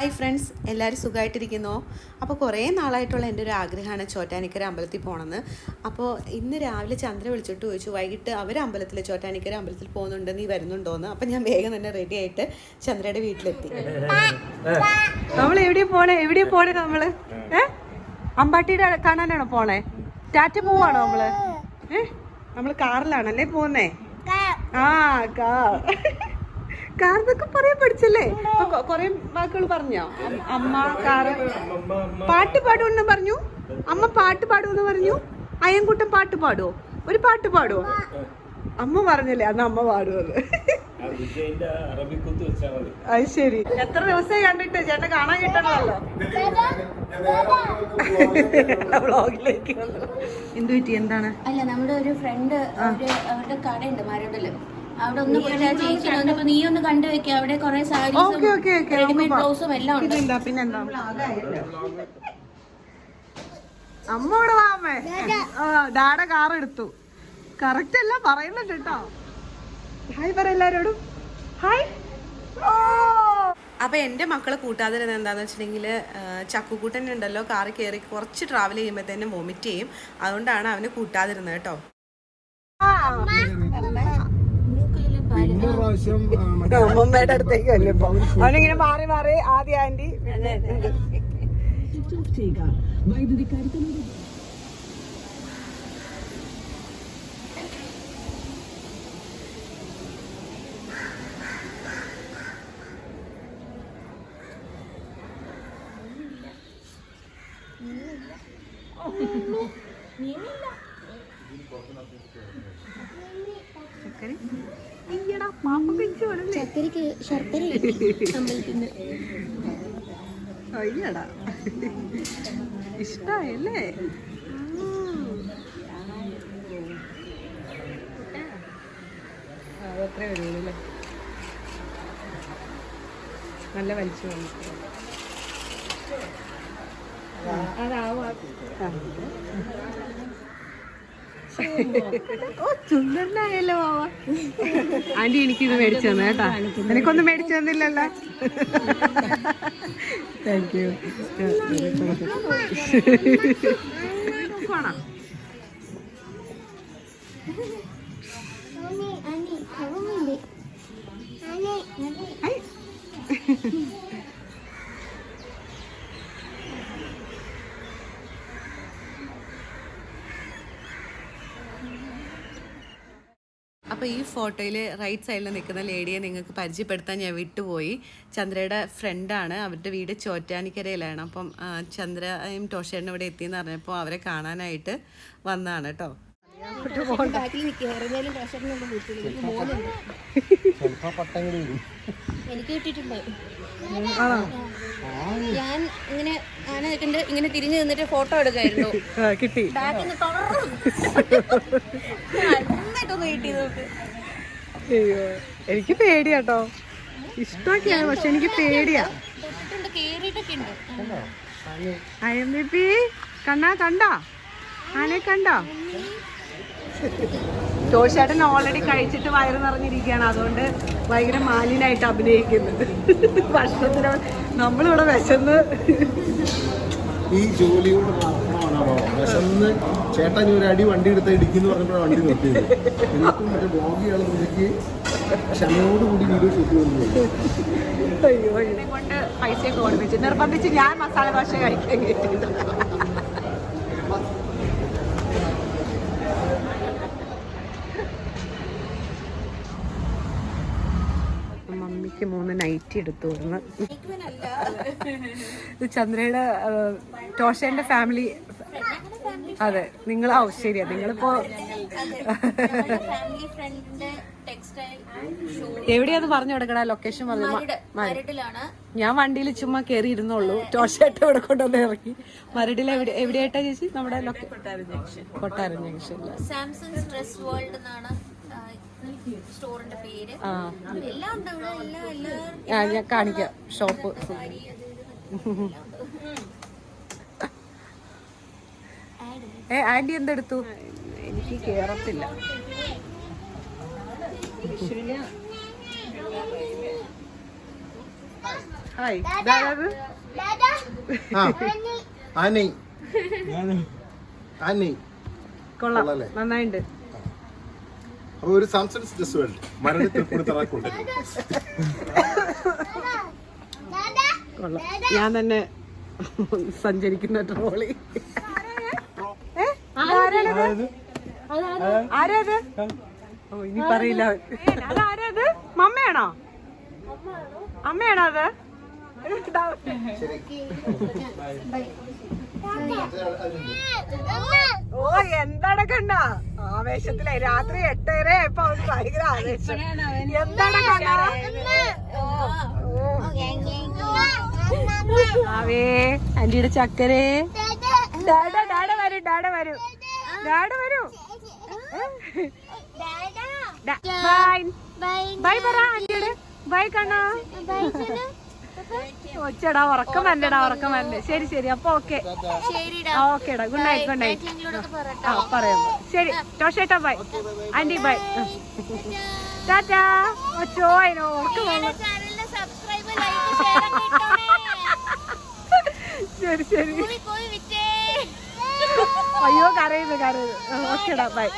Hi friends, എല്ലാവരും സുഖമായിട്ടിരിക്കുന്നോ? അപ്പോൾ കുറേ നാളായിട്ടുള്ള എൻ്റെ ഒരു ആഗ്രഹമാണ് ചോറ്റാനിക്കര അമ്പലത്തിൽ പോകണമെന്ന്. അപ്പോൾ ഇന്ന് രാവിലെ ചന്ദ്ര വിളിച്ചിട്ട് ചോദിച്ചു, വൈകിട്ട് അവർ ചോറ്റാനിക്കര അമ്പലത്തിൽ പോകുന്നുണ്ട്, നീ വരുന്നുണ്ടോയെന്ന്. അപ്പം ഞാൻ വേഗം തന്നെ റെഡി ആയിട്ട് ചന്ദ്രയുടെ വീട്ടിലെത്തി. നമ്മൾ എവിടെയാ പോണേ നമ്മൾ? അമ്പാട്ടിയുടെ കാണാനാണോ പോണേ? ടാറ്റ പോവാണോ നമ്മള്? നമ്മൾ കാറിലാണല്ലേ പോകുന്നേ? കാർന്നൊക്കെ പറയാൻ പഠിച്ചല്ലേ? കൊറേ വാക്കുകൾ പറഞ്ഞോ? അമ്മ കാറ് പാട്ട് പാടുമെന്ന് പറഞ്ഞു. അമ്മ പാട്ട് പാടുമെന്ന് പറഞ്ഞു. അയ്യൻകുട്ടൻ പാട്ട് പാടുവോ? ഒരു പാട്ട് പാടുവോ? അമ്മ പറഞ്ഞല്ലേ അന്ന് അമ്മ പാടുവത്. അത് ശരി. എത്ര ദിവസമായി കണ്ടിട്ട്? ചേട്ടൻ കാണാൻ കിട്ടണമല്ലോ. വ്ളോഗിലേക്ക് എന്ത് പറ്റി? എന്താണ്? അല്ല, നമ്മുടെ ഒരു ഫ്രണ്ട് അവരുടെ കടയുണ്ട് മരടില്. അവിടെ ഒന്ന് പോയിട്ട് ആ ചേച്ചി വന്നപ്പോ നീ ഒന്ന് കണ്ടുവെക്കുക. അവിടെ കുറെ സാരീസും റെഡിമെയ്ഡ് ബ്ലൗസും എല്ലാം ഉണ്ട്. പിന്നെന്താ അമ്മ ഇവിടെ വാമേ. ഡാഡ കാർ എടുത്തു. കറക്റ്റ് അല്ല പറയുന്നുണ്ട് കേട്ടോ. ഹായ് പറ എല്ലാരോടും. ഹായ്. അപ്പൊ എന്റെ മക്കളെ കൂട്ടാതിരുന്നത് എന്താന്ന് വെച്ചിട്ടുണ്ടെങ്കിൽ, ചക്കുകൂട്ടൻ ഉണ്ടല്ലോ, കാറിൽ കയറി കുറച്ച് ട്രാവൽ ചെയ്യുമ്പോഴത്തേനും വൊമിറ്റ് ചെയ്യും. അതുകൊണ്ടാണ് അവന് കൂട്ടാതിരുന്നത് കേട്ടോ. അമ്മമ്മയുടെ അടുത്തേക്ക് അല്ലേ ഇപ്പൊ അവനിങ്ങനെ മാറി മാറി ആദ്യ ആന്റി. ചക്കരക്ക് ശർക്കര അമ്പലത്തിന് അയ്യടാ ഇഷ്ടായല്ലേ? അതത്രേ വരുള്ളൂ. നല്ല വലിച്ചു വന്നു. ഓ സുന്ദരനായല്ലോ മാവ. ആന്റി എനിക്കിത് മേടിച്ചു തന്നെ കേട്ടാ. എനിക്കൊന്നും മേടിച്ചു തന്നില്ലല്ലോ. Thank you. അപ്പോൾ ഈ ഫോട്ടോയിൽ റൈറ്റ് സൈഡിൽ നിൽക്കുന്ന ലേഡിയെ നിങ്ങൾക്ക് പരിചയപ്പെടുത്താൻ ഞാൻ വിട്ടുപോയി. ചന്ദ്രയുടെ ഫ്രണ്ടാണ്. അവരുടെ വീട് ചോറ്റാനിക്കരയിലാണ്. അപ്പം ചന്ദ്രയും ടോഷേനും ഇവിടെ എത്തിയെന്ന് പറഞ്ഞപ്പോൾ അവരെ കാണാനായിട്ട് വന്നതാണ് കേട്ടോ. എനിക്ക് കിട്ടിയിട്ടുണ്ട്. ഞാൻ ഇങ്ങനെ ഇങ്ങനെ തിരിഞ്ഞു നിന്നിട്ട് ഫോട്ടോ എടുക്കായിരുന്നു. കിട്ടി. അയ്യോ, എനിക്ക് പേടിയാട്ടോ. ഇഷ്ടമൊക്കെയാണ്, പക്ഷെ എനിക്ക് പേടിയാ. കണ്ടോ ആനെ കണ്ടോ? ടോഷേട്ടൻ ഓൾറെഡി കഴിച്ചിട്ട് വയറ് നിറഞ്ഞിരിക്കുകയാണ്. അതുകൊണ്ട് ഭയങ്കര മാലിനായിട്ട് അഭിനയിക്കുന്നത്. ഭക്ഷണത്തിന് നമ്മളിവിടെ വിശന്ന് ഈ ജോലിയോട് മാത്രമാണ് വിശന്ന് ചേട്ടൻ ഒരു അടി വണ്ടി എടുത്ത് ഇടിക്കുന്നു പറഞ്ഞപ്പോഴാണ് വണ്ടി നിർത്തിയത്. എന്നിട്ടും മറ്റേ ബ്ലോഗിയാൾ നോക്കി ക്ഷമയോടുകൂടി വീഡിയോ ഷൂട്ട് ചെയ്യുന്നത്. അയ്യോ, ഇതിനെ കൊണ്ട് പൈസയൊക്കെ ഓടിപ്പിച്ച് നിർബന്ധിച്ച് ഞാൻ മസാല ദോശ കഴിക്കാൻ കേട്ടിട്ടുണ്ട്. മമ്മിക്ക് 3 നൈറ്റി എടുത്തു വരുന്നു. ചന്ദ്രയുടെ ടോഷേന്റെ ഫാമിലി. അതെ, നിങ്ങൾ ശരിയാ. നിങ്ങളിപ്പോ എവിടെയാന്ന് പറഞ്ഞു കൊടുക്കടാ? ലൊക്കേഷൻ പറഞ്ഞു. ഞാൻ വണ്ടിയിൽ ചുമ്മാ കയറി ഇരുന്നുള്ളൂ. ടോഷേട്ട ഇവിടെ കൊണ്ടുവന്ന് ഇറക്കി. മരടിൽ എവിടെയായിട്ടാ ചേച്ചി? നമ്മുടെ കൊട്ടാരം ജംഗ്ഷനില് സാംസങ് ഡ്രസ് വേൾഡ് എന്നാണ് സ്റ്റോറിന്റെ പേര്. ഞാൻ കാണിക്കാം ഷോപ്പ്. ആന്റി എന്തെടുത്തു? എനിക്ക് കേറത്തില്ല. ഹായ് ഇതാരത്? ആ ആനൈ ആനൈ കൊള്ളാം, കൊള്ളാല്ലേ? നന്നായിണ്ട്. അപ്പൊ ഒരു സാംസൺസ് ഡ്രസ് വേൾഡ് മരണത്തിൽ കൊടുത്തറക്കുണ്ട്. കൊള്ളാം, ഞാൻ തന്നെ സഞ്ചരിക്കുന്ന ട്രോളി. ആരാത്? ഓ ഇനി പറയില്ല. അതാരത്? മമ്മയാണോ? അമ്മയാണോ അത്? ഓ എന്താണ് കണ്ണ ആവേശത്തിലെ രാത്രി 8:30 ഇപ്പൊ അവന് ഭയങ്കര ആവേശം. എന്താണ് കണ്ണ? ആവേ ആന്റിയുടെ ചക്കരേ. ഡാഡ ഡാഡ വരും, ഡാഡ വരും, ഡാഡ വരും. ബൈ ബൈ പറ ആന്റിയുടെ. ബൈ കണ്ണാ. ഒച്ചടാ, ഉറക്കം വരണ്ടടാ, ഉറക്കം വരണ്ടേ. ശരി ശരി, അപ്പൊ ഓക്കെ ഓക്കേടാ. Good night, good night. ആ പറയാം. ശരി ടോഷേട്ടാ, ബൈ ആന്റി, ബൈ. ടാറ്റാ. ഒച്ചോ അതിനോ ഉറക്കം വന്നു. ശരി ശരി. അയ്യോ കരയുന്നു കരയുന്നു. ഓക്കേടാ, ബൈ.